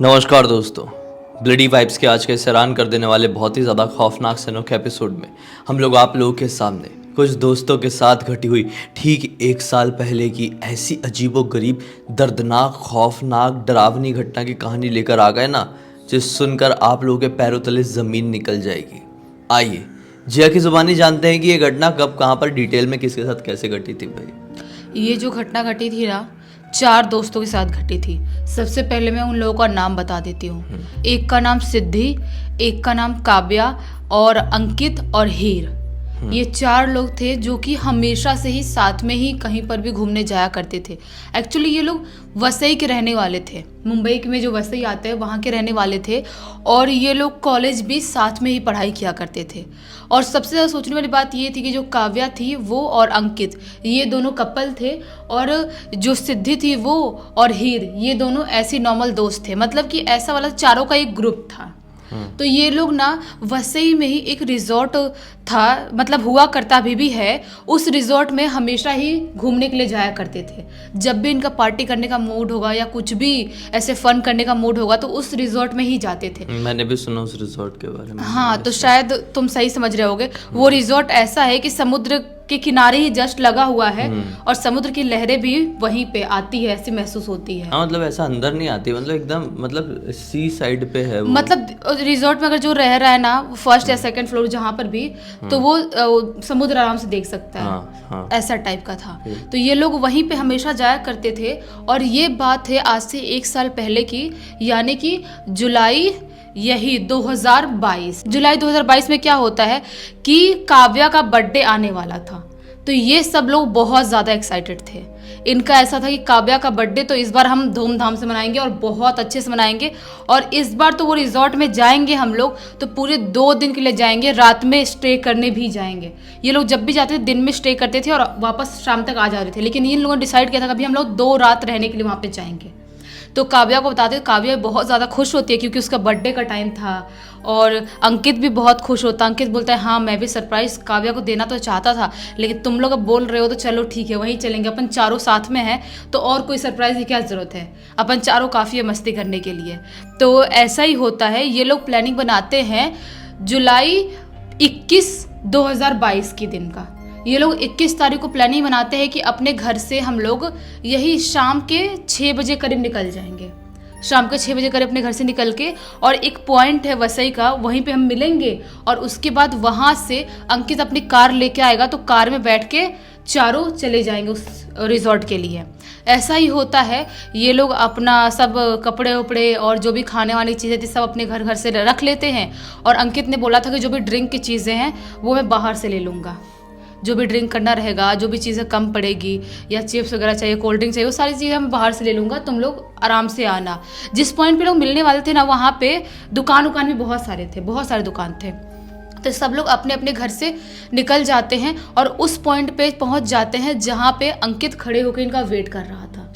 नमस्कार दोस्तों। Bloody vibes के आज के हैरान कर देने वाले बहुत ही ज़्यादा खौफनाक से अनोखे एपिसोड में हम लोग आप लोगों के सामने कुछ दोस्तों के साथ घटी हुई ठीक 1 साल पहले की ऐसी अजीबोगरीब, दर्दनाक, खौफनाक, डरावनी घटना की कहानी लेकर आ गए ना, जिस सुनकर आप लोगों के पैरों तले ज़मीन निकल जाएगी। आइए जिया की ज़ुबानी जानते हैं कि ये घटना कब, कहाँ पर, डिटेल में किसके साथ कैसे घटी थी। भाई ये जो घटना घटी थी ना, 4 दोस्तों के साथ घटी थी। सबसे पहले मैं उन लोगों का नाम बता देती हूँ। एक का नाम सिद्धि, एक का नाम काव्या और अंकित और हीर। ये 4 लोग थे जो कि हमेशा से ही साथ में ही कहीं पर भी घूमने जाया करते थे। एक्चुअली ये लोग वसई के रहने वाले थे, मुंबई में जो वसई आता है वहाँ के रहने वाले थे। और ये लोग कॉलेज भी साथ में ही पढ़ाई किया करते थे। और सबसे ज़्यादा सोचने वाली बात ये थी कि जो काव्या थी वो और अंकित, ये दोनों कपल थे। और जो सिद्धि थी वो और हीर, ये दोनों ऐसे नॉर्मल दोस्त थे। मतलब कि ऐसा वाला चारों का एक ग्रुप था। तो ये लोग ना वसई में ही एक रिजॉर्ट था, मतलब हुआ करता अभी भी है। उस रिजॉर्ट में हमेशा ही घूमने के लिए जाया करते थे। जब भी इनका पार्टी करने का मूड होगा या कुछ भी ऐसे फन करने का मूड होगा तो उस रिजॉर्ट में ही जाते थे। मैंने भी सुना उस रिजॉर्ट के बारे में। हाँ, तो शायद तुम सही समझ रहे होगे। वो रिजॉर्ट ऐसा है कि समुद्र के किनारे ही जस्ट लगा हुआ है और समुद्र की लहरें भी वहीं पे आती है, ऐसी महसूस होती है। हाँ, मतलब ऐसा अंदर नहीं आती, मतलब एकदम, मतलब सी साइड पे है वो। मतलब रिजॉर्ट में अगर जो रह रहा है ना, फर्स्ट या सेकंड फ्लोर जहाँ पर भी, तो वो समुद्र आराम से देख सकता है। हाँ। ऐसा टाइप का था। तो ये लोग वहीं पे हमेशा जाया करते थे। और ये बात है आज से 1 साल पहले की, यानी कि जुलाई 2022। जुलाई 2022 में क्या होता है कि काव्या का बर्थडे आने वाला था। तो ये सब लोग बहुत ज़्यादा एक्साइटेड थे। इनका ऐसा था कि काव्या का बर्थडे तो इस बार हम धूमधाम से मनाएंगे और बहुत अच्छे से मनाएंगे। और इस बार तो वो रिजॉर्ट में जाएंगे हम लोग, तो पूरे 2 दिन के लिए जाएंगे, रात में स्टे करने भी जाएंगे। ये लोग जब भी जाते थे दिन में स्टे करते थे और वापस शाम तक आ जाते थे। लेकिन इन लोगों ने डिसाइड किया था कि अभी हम लोग 2 रात रहने के लिए वहाँ पे जाएंगे। तो काव्या को बताते, काव्या बहुत ज़्यादा खुश होती है क्योंकि उसका बर्थडे का टाइम था। और अंकित भी बहुत खुश होता। अंकित बोलता है हाँ, मैं भी सरप्राइज़ काव्या को देना तो चाहता था, लेकिन तुम लोग अब बोल रहे हो तो चलो ठीक है, वहीं चलेंगे। अपन चारों साथ में हैं तो और कोई सरप्राइज़ की क्या ज़रूरत है, अपन चारों काफ़ी है मस्ती करने के लिए। तो ऐसा ही होता है। ये लोग प्लानिंग बनाते हैं जुलाई 21, 2022 के दिन का। ये लोग 21 तारीख को प्लानिंग बनाते हैं कि अपने घर से हम लोग यही शाम के 6 बजे करीब निकल जाएंगे। शाम के 6 बजे करीब अपने घर से निकल के, और एक पॉइंट है वसई का, वहीं पे हम मिलेंगे। और उसके बाद वहाँ से अंकित अपनी कार लेके आएगा, तो कार में बैठ के चारों चले जाएंगे उस रिजॉर्ट के लिए। ऐसा ही होता है। ये लोग अपना सब कपड़े उपड़े और जो भी खाने वाली चीज़ें थी सब अपने घर से रख लेते हैं। और अंकित ने बोला था कि जो भी ड्रिंक की चीज़ें हैं वो मैं बाहर से ले लूँगा। जो भी ड्रिंक करना रहेगा, जो भी चीज़ें कम पड़ेगी, या चिप्स वगैरह चाहिए, कोल्ड ड्रिंक चाहिए, वो सारी चीज़ें मैं बाहर से ले लूँगा, तुम लोग आराम से आना। जिस पॉइंट पे लोग मिलने वाले थे ना, वहाँ पे दुकान भी बहुत सारे दुकान थे। तो सब लोग अपने अपने घर से निकल जाते हैं और उस पॉइंट पे पहुँच जाते हैं जहाँ पे अंकित खड़े होकर इनका वेट कर रहा था।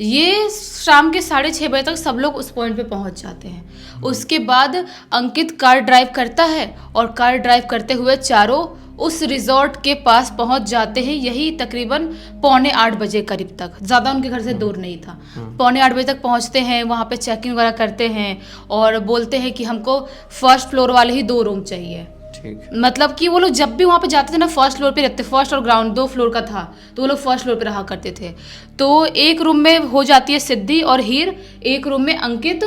ये शाम के 6:30 बजे तक सब लोग उस पॉइंट पे पहुँच जाते हैं। उसके बाद अंकित कार ड्राइव करता है और कार ड्राइव करते हुए चारों उस रिजॉर्ट के पास पहुंच जाते हैं। यही तकरीबन 7:45 बजे करीब तक, ज़्यादा उनके घर से दूर नहीं था। 7:45 बजे तक पहुंचते हैं, वहाँ पे चेकिंग वगैरह करते हैं और बोलते हैं कि हमको फर्स्ट फ्लोर वाले ही 2 रूम चाहिए। मतलब कि वो लोग जब भी वहाँ पे जाते थे ना, फर्स्ट फ्लोर पे रहते, फर्स्ट और ग्राउंड 2 फ्लोर का था, तो वो लोग फर्स्ट फ्लोर पे रहा करते थे। तो एक रूम में हो जाती है सिद्धि और हीर, एक रूम में अंकित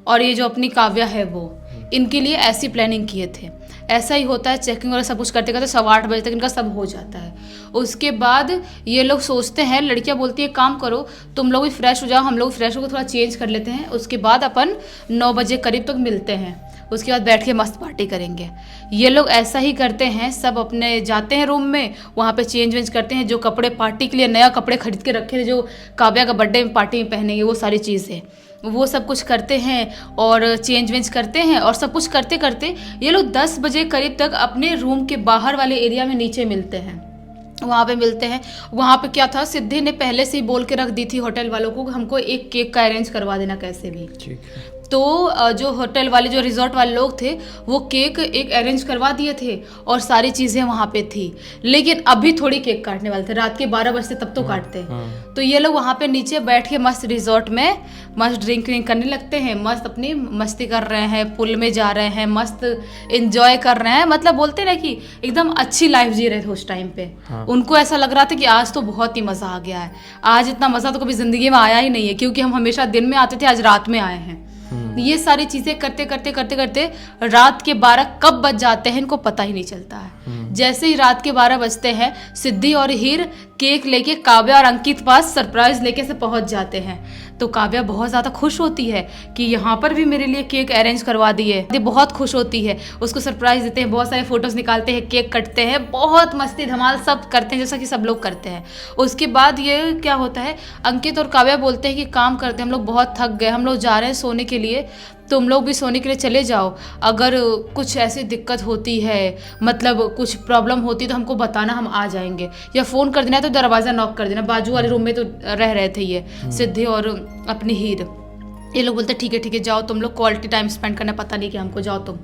और ये जो अपनी काव्या है वो। इनके लिए ऐसी प्लानिंग किए थे। ऐसा ही होता है। चेकिंग वगैरह सब कुछ करते करते 8:15 बजे तक इनका सब हो जाता है। उसके बाद ये लोग सोचते हैं, लड़कियां बोलती है काम करो, तुम लोग भी फ्रेश हो जाओ, हम लोग फ्रेश होकर थोड़ा चेंज कर लेते हैं, उसके बाद अपन 9 बजे करीब तक मिलते हैं, उसके बाद बैठ के मस्त पार्टी करेंगे। ये लोग ऐसा ही करते हैं। सब अपने जाते हैं रूम में, वहाँ पे चेंज वेंज करते हैं। जो कपड़े पार्टी के लिए नया कपड़े खरीद के रखे थे, जो काव्या का बर्थडे में पार्टी में पहनेंगे, वो सारी चीज़ें, वो सब कुछ करते हैं और चेंज वेंज करते हैं। और सब कुछ करते करते ये लोग 10 बजे करीब तक अपने रूम के बाहर वाले एरिया में नीचे मिलते हैं। वहाँ पे मिलते हैं। वहाँ पे क्या था, सिद्धि ने पहले से ही बोल के रख दी थी होटल वालों को, हमको एक केक का अरेंज करवा देना कैसे भी। तो जो होटल वाले जो रिजॉर्ट वाले लोग थे वो केक एक अरेंज करवा दिए थे और सारी चीज़ें वहाँ पे थी, लेकिन अभी थोड़ी केक काटने वाले थे, रात के 12 बजे तब तो काटते हैं। तो ये लोग वहाँ पे नीचे बैठ के मस्त रिजॉर्ट में मस्त ड्रिंक करने लगते हैं, मस्त अपनी मस्ती कर रहे हैं, पुल में जा रहे हैं, मस्त एंजॉय कर रहे हैं, मतलब बोलते ना कि एकदम अच्छी लाइफ जी रहे थे उस टाइम पे। उनको ऐसा लग रहा था कि आज तो बहुत ही मज़ा आ गया है, आज इतना मज़ा तो कभी ज़िंदगी में आया ही नहीं है, क्योंकि हम हमेशा दिन में आते थे, आज रात में आए हैं। ये सारी चीजें करते करते करते करते रात के 12 कब बज जाते हैं इनको पता ही नहीं चलता है। जैसे ही रात के 12 बजते हैं, सिद्धि और हीर केक लेके काव्या और अंकित पास सरप्राइज लेके से पहुंच जाते हैं। तो काव्या बहुत ज़्यादा खुश होती है कि यहाँ पर भी मेरे लिए केक अरेंज करवा दिए, ये बहुत खुश होती है, उसको सरप्राइज देते हैं, बहुत सारे फोटोज निकालते हैं, केक कटते हैं, बहुत मस्ती धमाल सब करते हैं जैसा कि सब लोग करते हैं। उसके बाद ये क्या होता है, अंकित और काव्या बोलते हैं कि काम करते हैं, हम लोग बहुत थक गए, हम लोग जा रहे हैं सोने के लिए, तुम लोग भी सोने के लिए चले जाओ, अगर कुछ ऐसी दिक्कत होती है, मतलब कुछ प्रॉब्लम होती है तो हमको बताना, हम आ जाएंगे, या फ़ोन कर देना है तो दरवाज़ा नॉक कर देना। बाजू वाले रूम में तो रह रहे थे ये सिद्धि और अपनी हीर। ये लोग बोलते ठीक है जाओ तुम लोग, क्वालिटी टाइम स्पेंड करना, पता नहीं कि हमको, जाओ तुम।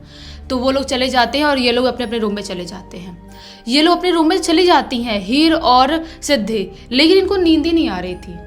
तो वो लोग चले जाते हैं और ये लोग अपने अपने रूम में चले जाते हैं। ये लोग अपने रूम में चली जाती हैं हीर और सिद्धि, लेकिन इनको नींद ही नहीं आ रही थी,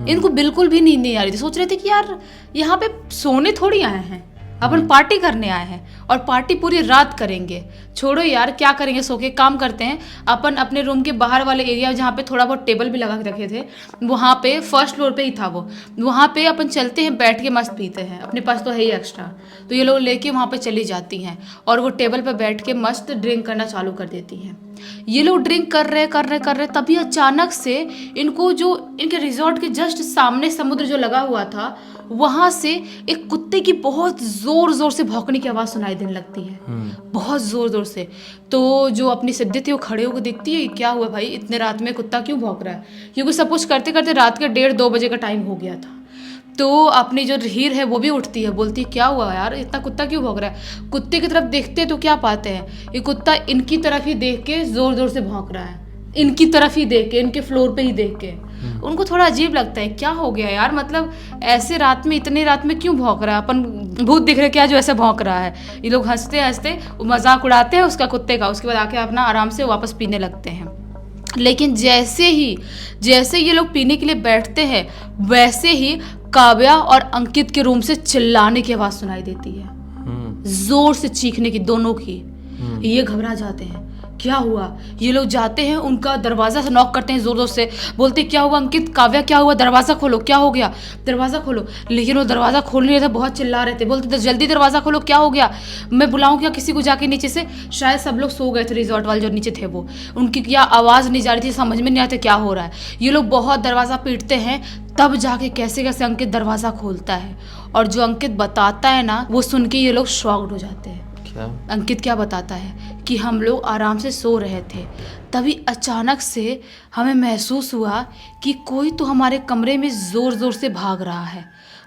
इनको बिल्कुल भी नींद नहीं आ रही थी। सोच रहे थे कि यार यहाँ पे सोने थोड़ी आए हैं, अपन पार्टी करने आए हैं और पार्टी पूरी रात करेंगे, छोड़ो यार क्या करेंगे सो के, काम करते हैं अपन अपने रूम के बाहर वाले एरिया जहाँ पे थोड़ा बहुत टेबल भी लगा के रखे थे, वहाँ पे फर्स्ट फ्लोर पे ही था वो, वहाँ पे अपन चलते हैं, बैठ के मस्त पीते हैं, अपने पास तो है ही एक्स्ट्रा। तो ये लोग लेके वहाँ पे चली जाती हैं और वो टेबल पे बैठ के मस्त ड्रिंक करना चालू कर देती हैं। ये लोग ड्रिंक कर रहे तभी अचानक से इनको जो इनके रिजॉर्ट के जस्ट सामने समुद्र जो लगा हुआ था, वहां से एक कुत्ते की बहुत जोर जोर से भौंकने की आवाज सुनाई देने लगती है, बहुत जोर जोर से। तो जो अपनी सिद्धि थी वो खड़े होकर देखती है, क्या हुआ भाई, इतने रात में कुत्ता क्यों भौंक रहा है, क्योंकि सब कुछ करते करते रात के 1:30-2 बजे का टाइम हो गया था। तो अपनी जो हीर है वो भी उठती है, बोलती है क्या हुआ यार, इतना कुत्ता क्यों भौंक रहा है। कुत्ते की तरफ देखते तो क्या पाते हैं, ये कुत्ता इनकी तरफ ही देख के जोर जोर से भौंक रहा है, इनकी तरफ ही देख के, इनके फ्लोर पे ही देख के। उनको थोड़ा अजीब लगता है, क्या हो गया यार, मतलब ऐसे रात में, इतने रात में क्यों भौंक रहा है, अपन भूत दिख रहे क्या जो ऐसे भौंक रहा है। ये लोग हंसते हंसते मजाक उड़ाते हैं उसका, कुत्ते का, उसके बाद आके अपना आराम से वापस पीने लगते हैं। लेकिन जैसे ये लोग पीने के लिए बैठते हैं, वैसे ही काव्या और अंकित के रूम से चिल्लाने की आवाज सुनाई देती है, जोर से चीखने की, दोनों की। ये घबरा जाते हैं, क्या हुआ। ये लोग जाते हैं, उनका दरवाजा से नॉक करते हैं जोर जोर से, बोलते क्या हुआ अंकित, काव्या क्या हुआ, दरवाजा खोलो, क्या हो गया, दरवाजा खोलो। लेकिन वो दरवाजा खोल नहीं रहे थे, बहुत चिल्ला रहे थे, बोलते जल्दी दरवाजा खोलो, क्या हो गया, मैं बुलाऊं क्या किसी को जाके नीचे से। शायद सब लोग सो गए थे, रिजॉर्ट वाले जो नीचे थे वो, उनकी क्या आवाज़ नहीं जा रही थी, समझ में नहीं आता क्या हो रहा है। ये लोग बहुत दरवाज़ा पीटते हैं, तब जाके कैसे कैसे अंकित दरवाज़ा खोलता है, और जो अंकित बताता है ना, वो सुन के ये लोग शॉक्ड हो जाते हैं। अंकित क्या बताता है कि हम लोग आराम से सो रहे थे, तभी अचानक से हमें महसूस हुआ कि कोई तो हमारे कमरे में ज़ोर ज़ोर से भाग रहा है,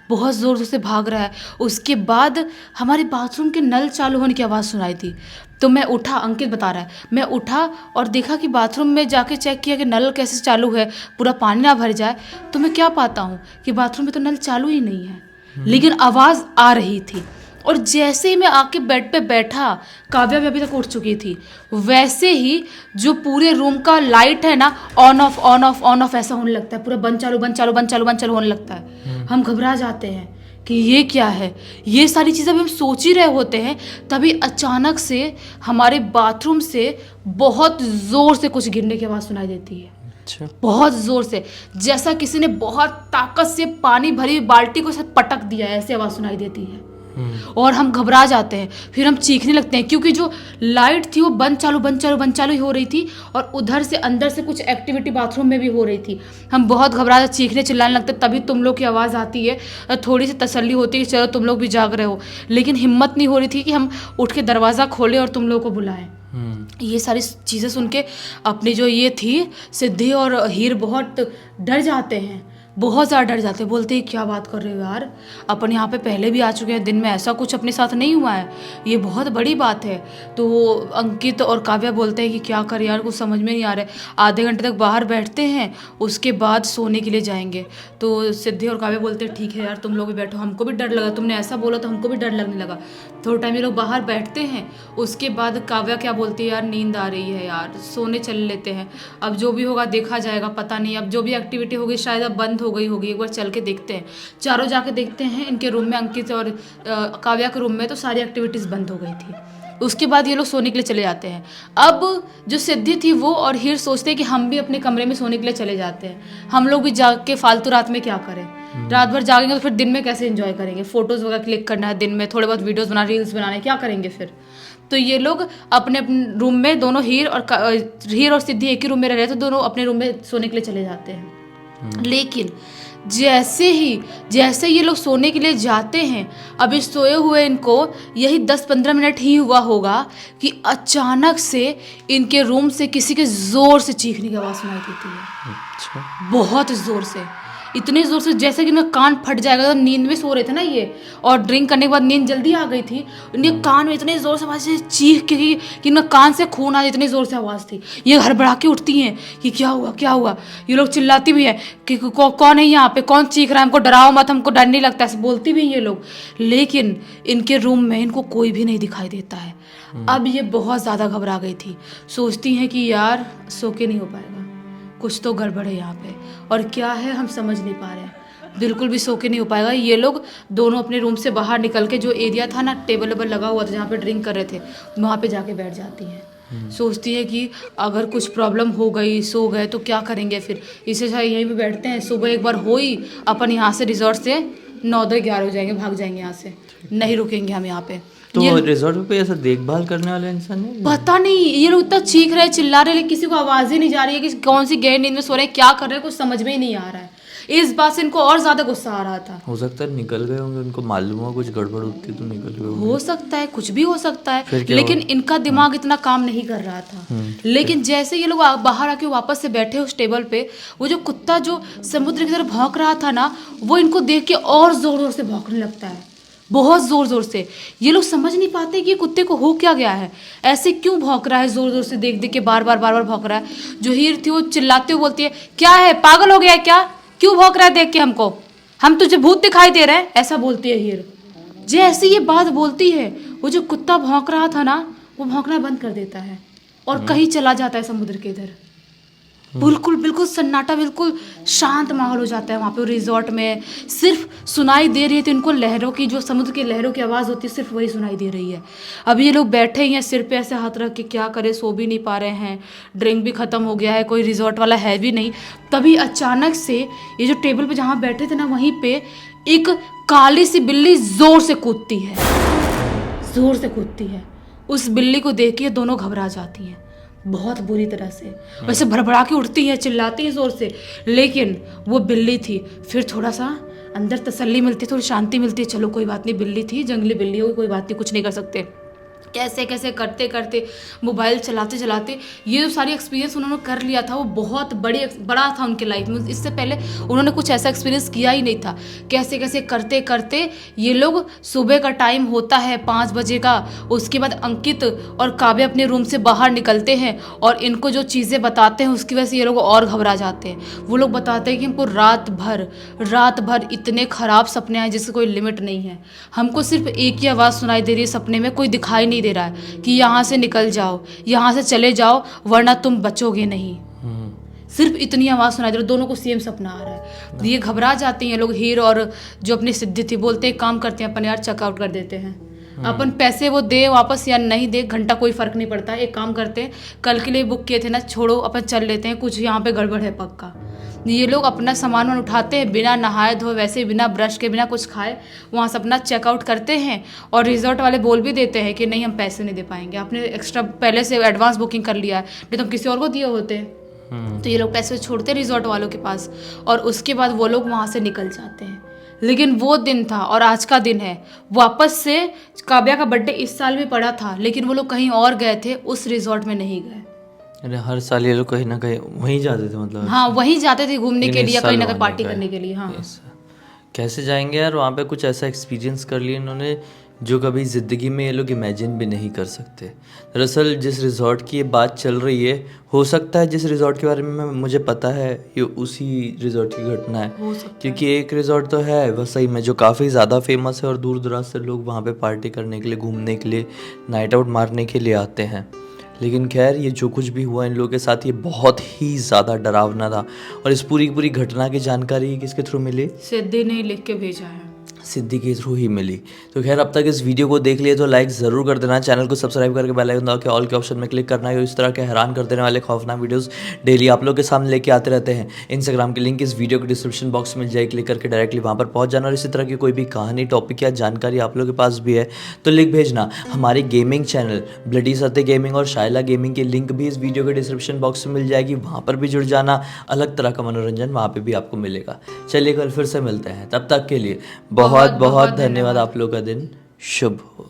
बहुत ज़ोर ज़ोर से भाग रहा है। उसके बाद हमारे बाथरूम के नल चालू होने की आवाज़ सुनाई दी। तो मैं उठा, अंकित बता रहा है, मैं उठा और देखा कि बाथरूम में जाके चेक किया कि नल कैसे चालू है, पूरा पानी ना भर जाए। तो मैं क्या पाता हूँ कि बाथरूम में तो नल चालू ही नहीं है, लेकिन आवाज़ आ रही थी। और जैसे ही मैं आके बेड पे बैठा, काव्या भी अभी तक उठ चुकी थी, वैसे ही जो पूरे रूम का लाइट है ना, on off on off on off ऐसा होने लगता है, पूरा बंद चालू बंद चालू बंद चालू बंद चालू होने लगता है। हम घबरा जाते हैं कि ये क्या है। ये सारी चीज़ें अभी हम सोच ही रहे होते हैं, तभी अचानक से हमारे बाथरूम से बहुत ज़ोर से कुछ गिरने की आवाज़ सुनाई देती है। अच्छा। बहुत ज़ोर से, जैसा किसी ने बहुत ताकत से पानी भरी बाल्टी को साथ पटक दिया है, ऐसी आवाज़ सुनाई देती है। और हम घबरा जाते हैं, फिर हम चीखने लगते हैं, क्योंकि जो लाइट थी वो बंद चालू ही हो रही थी, और उधर से अंदर से कुछ एक्टिविटी बाथरूम में भी हो रही थी। हम बहुत घबरा चीखने चिल्लाने लगते, तभी तुम लोग की आवाज़ आती है, थोड़ी सी तसल्ली होती है, चलो तुम लोग भी जाग रहे हो। लेकिन हिम्मत नहीं हो रही थी कि हम उठ के दरवाज़ा खोलें और तुम लोगों को बुलाएं। ये सारी चीज़ें सुन के अपनी जो ये थी सिद्धि और हीर बहुत डर जाते हैं, बहुत ज़्यादा डर जाते हैं, बोलते हैं क्या बात कर रहे हो यार, अपन यहाँ पे पहले भी आ चुके हैं, दिन में ऐसा कुछ अपने साथ नहीं हुआ है, ये बहुत बड़ी बात है। तो अंकित और काव्या बोलते हैं कि क्या करें यार, कुछ समझ में नहीं आ रहा है। आधे घंटे तक बाहर बैठते हैं, उसके बाद सोने के लिए जाएंगे। तो सिद्धि और काव्या बोलते हैं ठीक है यार, तुम लोग भी बैठो, हमको भी डर लगा, तुमने ऐसा बोला तो हमको भी डर लगने लगा। थोड़ा टाइम ये लोग बाहर बैठते हैं, उसके बाद काव्या क्या बोलती है, यार नींद आ रही है यार, सोने चल लेते हैं, अब जो भी होगा देखा जाएगा, पता नहीं, अब जो भी एक्टिविटी होगी शायद अब बंद हो गई होगी, एक बार चल के देखते हैं। चारों जाके देखते हैं इनके रूम में, अंकित और काव्या के रूम में तो सारी एक्टिविटीज़ बंद हो गई थी। उसके बाद ये लोग सोने के लिए चले जाते हैं। अब जो सिद्धि थी वो और हीर सोचते हैं कि हम भी अपने कमरे में सोने के लिए चले जाते हैं, हम लोग भी जाग के फालतू रात में क्या करें, रात भर जागेंगे तो फिर दिन में कैसे एंजॉय करेंगे, फोटोज़ वगैरह क्लिक करना है दिन में, थोड़े बहुत वीडियोज़ बना, रील्स बनाने, क्या करेंगे फिर। तो ये लोग अपने अपने रूम में, दोनों हीर और सिद्धि एक ही रूम में रह रहे थे, दोनों अपने रूम में सोने के लिए चले जाते हैं। लेकिन जैसे ये लोग सोने के लिए जाते हैं, अभी सोए हुए इनको यही 10-15 मिनट ही हुआ होगा कि अचानक से इनके रूम से किसी के ज़ोर से चीखने की आवाज़ सुनाई देती है। अच्छा। बहुत ज़ोर से, इतने ज़ोर से जैसे कि इनका कान फट जाएगा। तो नींद में सो रहे थे ना ये, और ड्रिंक करने के बाद नींद जल्दी आ गई थी, इनके कान में इतने ज़ोर से आवाज़ चीख के कि इनका कान से खून आ, इतनी ज़ोर से आवाज़ थी। ये हड़बड़ा के उठती हैं कि क्या हुआ क्या हुआ। ये लोग चिल्लाती भी है कि कौन है यहाँ पे, कौन चीख रहा है, हमको डराओ मत, हमको डर नहीं लगता, ऐसे बोलती भी हैं ये लोग। लेकिन इनके रूम में इनको कोई भी नहीं दिखाई देता है। अब ये बहुत ज़्यादा घबरा गई थी, सोचती हैं कि यार सो के नहीं हो पाएगा, कुछ तो गड़बड़ है यहाँ पे, और क्या है हम समझ नहीं पा रहे हैं, बिल्कुल भी सो के नहीं हो पाएगा। ये लोग दोनों अपने रूम से बाहर निकल के, जो एरिया था ना टेबल वेबल लगा हुआ था जहाँ पे ड्रिंक कर रहे थे, वहाँ पे जाके बैठ जाती हैं। सोचती है कि अगर कुछ प्रॉब्लम हो गई, सो गए तो क्या करेंगे फिर, इससे अच्छा यहीं पे बैठते हैं, सुबह एक बार हो ही अपन यहाँ से रिजॉर्ट से 9-11 हो जाएंगे, भाग जाएंगे यहाँ से, नहीं रुकेंगे हम यहाँ पे। तो रिजॉर्ट पे ऐसा देखभाल करने वाला इंसान नहीं? पता नहीं, ये लोग इतना चीख रहे, चिल्ला रहे, लेकिन किसी को आवाज़ ही नहीं जा रही है कि कौन सी गहरी नींद में सो रहे हैं, क्या कर रहे हैं, कुछ समझ में ही नहीं आ रहा है। इस बात से इनको और ज़्यादा गुस्सा आ रहा था। हो सकता है निकल गए होंगे, उनको मालूम हुआ कुछ गड़बड़ होती तो निकल गए होंगे। हो सकता है, कुछ भी हो सकता है, फिर क्या लेकिन इनका दिमाग इतना काम नहीं कर रहा था। लेकिन जैसे ये लोग बाहर आके वापस से बैठे उस टेबल पे, वो जो कुत्ता जो समुद्र की तरफ भौंक रहा था ना, वो इनको देख के और जोर जोर से भौंकने लगता है, बहुत जोर जोर से। ये लोग समझ नहीं पाते कि ये कुत्ते को हो क्या गया है, ऐसे क्यों भौंक रहा है, जोर जोर से देख देख के बार बार भौंक रहा है। जो हीर थी वो चिल्लाते हुए बोलती है, क्या है, पागल हो गया है क्या, क्यों भौंक रहा है देख के हमको, हम तुझे भूत दिखाई दे रहे हैं, ऐसा बोलती है हीर। जैसे ये बात बोलती है, वो जो कुत्ता भौंक रहा था ना, वो भौंकना बंद कर देता है और कहीं चला जाता है समुद्र के इधर। बिल्कुल सन्नाटा, बिल्कुल शांत माहौल हो जाता है वहाँ पे रिजॉर्ट में। सिर्फ सुनाई दे रही है तो इनको लहरों की, जो समुद्र की लहरों की आवाज़ होती है, सिर्फ वही सुनाई दे रही है। अभी ये लोग बैठे ही हैं, सिर पे ऐसे हाथ रख के, क्या करें, सो भी नहीं पा रहे हैं, ड्रिंक भी ख़त्म हो गया है, कोई रिजॉर्ट वाला है भी नहीं। तभी अचानक से ये जो टेबल पे जहाँ बैठे थे ना, वहीं पे एक काली सी बिल्ली ज़ोर से कूदती है, ज़ोर से कूदती है। उस बिल्ली को देख के दोनों घबरा जाती हैं बहुत बुरी तरह से, वैसे भड़बड़ा के उठती है, चिल्लाती है जोर से। लेकिन वो बिल्ली थी, फिर थोड़ा सा अंदर तसल्ली मिलती है, थोड़ी शांति मिलती है, चलो कोई बात नहीं, बिल्ली थी, जंगली बिल्ली होगी, कोई बात नहीं, कुछ नहीं कर सकते। कैसे कैसे करते करते, मोबाइल चलाते चलाते, ये जो सारी एक्सपीरियंस उन्होंने कर लिया था, वो बहुत बड़ा था उनके लाइफ में। इससे पहले उन्होंने कुछ ऐसा एक्सपीरियंस किया ही नहीं था। कैसे कैसे करते करते ये लोग, सुबह का टाइम होता है 5 बजे का, उसके बाद अंकित और काव्य अपने रूम से बाहर निकलते हैं और इनको जो चीज़ें बताते हैं उसकी वजह से ये लोग और घबरा जाते हैं। वो लोग बताते हैं कि हमको रात भर इतने ख़राब सपने आए जिसकी कोई लिमिट नहीं है। हमको सिर्फ एक ही आवाज़ सुनाई दे रही है सपने में, कोई दिखाई नहीं दे रहा है कि यहाँ से निकल जाओ, यहाँ से चले जाओ, वरना तुम बचोगे नहीं। सिर्फ इतनी आवाज़ सुनाई दे रही, दोनों को सेम सपना आ रहा है। ये घबरा जाते हैं लोग। हीर और जो अपनी सिद्धि थी बोलते हैं, काम करते हैं अपन यार, चेकआउट कर देते हैं, अपन पैसे वो दे वापस या नहीं दे, घंटा कोई फर्क नहीं पड़ता है। एक काम करते हैं, कल के लिए बुक किए थे ना, छोड़ो अपन चल लेते हैं, कुछ यहाँ पे गड़बड़ है पक्का। ये लोग अपना सामान उठाते हैं, बिना नहाए धोए, वैसे बिना ब्रश के, बिना कुछ खाए, वहाँ से अपना चेकआउट करते हैं। और रिजॉर्ट वाले बोल भी देते हैं कि नहीं, हम पैसे नहीं दे पाएंगे, आपने एक्स्ट्रा पहले से एडवांस बुकिंग कर लिया है, नहीं तो हम किसी और को दिए होते। तो ये लोग पैसे छोड़ते रिजॉर्ट वालों के पास, और उसके बाद वो लोग वहाँ से निकल जाते हैं। लेकिन वो दिन था और आज का दिन है, वापस से काव्या का बर्थडे इस साल भी पड़ा था, लेकिन वो लोग कहीं और गए थे, उस रिजॉर्ट में नहीं गए। अरे हर साल ये लोग कहीं ना कहीं वहीं जाते थे मतलब। हाँ वहीं जाते थे घूमने के लेकिन लिए, इस कहीं साल ना कहीं वहाँ पार्टी नहीं गए। करने के लिए। हाँ इस कैसे जाएंगे यार वहाँ पे, कुछ ऐसा एक्सपीरियंस कर लिया इन्होंने जो कभी ज़िंदगी में ये लोग इमेजिन भी नहीं कर सकते। दरअसल जिस रिज़ॉर्ट की ये बात चल रही है, हो सकता है जिस रिज़ॉर्ट के बारे में मुझे पता है ये उसी रिज़ॉर्ट की घटना है। हो सकता है। क्योंकि एक रिज़ॉर्ट तो है वसई में जो काफ़ी ज़्यादा फेमस है और दूर दराज से लोग वहाँ पे पार्टी करने के लिए, घूमने के लिए, नाइट आउट मारने के लिए आते हैं। लेकिन खैर ये जो कुछ भी हुआ इन लोगों के साथ ये बहुत ही ज़्यादा डरावना था। और इस पूरी की पूरी घटना की जानकारी किसके थ्रू मिली? सिद्धि ने लिख के भेजा है। सिद्धि के थ्रू ही मिली। तो खैर अब तक इस वीडियो को देख लिए तो लाइक ज़रूर कर देना, चैनल को सब्सक्राइब करके बेल आइकन दबा के ऑल के ऑप्शन में क्लिक करना है। इस तरह के हैरान कर देने वाले खौफनाक वीडियोस डेली आप लोग के सामने लेके आते रहते हैं। इंस्टाग्राम की लिंक इस वीडियो के डिस्क्रिप्शन बॉक्स में मिल जाए, क्लिक करके डायरेक्टली वहाँ पर पहुँच जाना। और इसी तरह की कोई भी कहानी, टॉपिक या जानकारी आप लोग के पास भी है तो लिख भेजना। हमारे गेमिंग चैनल ब्लडी सत्य गेमिंग और शाइला गेमिंग की लिंक भी इस वीडियो के डिस्क्रिप्शन बॉक्स में मिल जाएगी, वहाँ पर भी जुड़ जाना। अलग तरह का मनोरंजन वहाँ पर भी आपको मिलेगा। चलिए कल फिर से मिलते हैं, तब तक के लिए बहुत बहुत धन्यवाद। आप लोग का दिन शुभ हो।